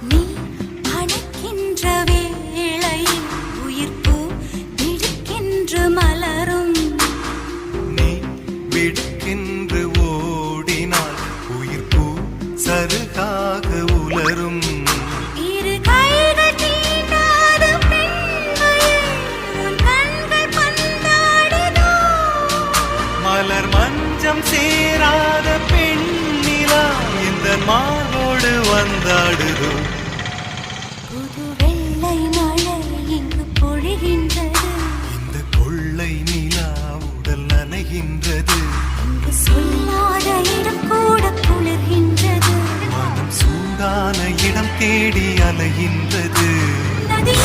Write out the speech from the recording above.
நீ அணைக்கின்ற வேளையில் உயிர்ப்பு திடுக்கென்று மலரும். நீ விடுக்கென்று ஓடினால் உயிர்ப்பு சருகாக உலரும். இரு கைகள் தீண்டாத பெண்மையில் உன் கண்கள் பந்தாடுதோ. மலர் மஞ்சம் சேராத பெண்ணிலா இந்த மாவோடு வந்தாடுதோ. புது வெள்ளை மழை இங்கு பொழிகின்றது. இந்த கொள்ளை நிலா உடல் நனைகின்றது. இங்கு சொல்லாத இடம் கூட குளிர்கின்றது. மனம் சூடான இடம் தேடி அலைகின்றது. நதி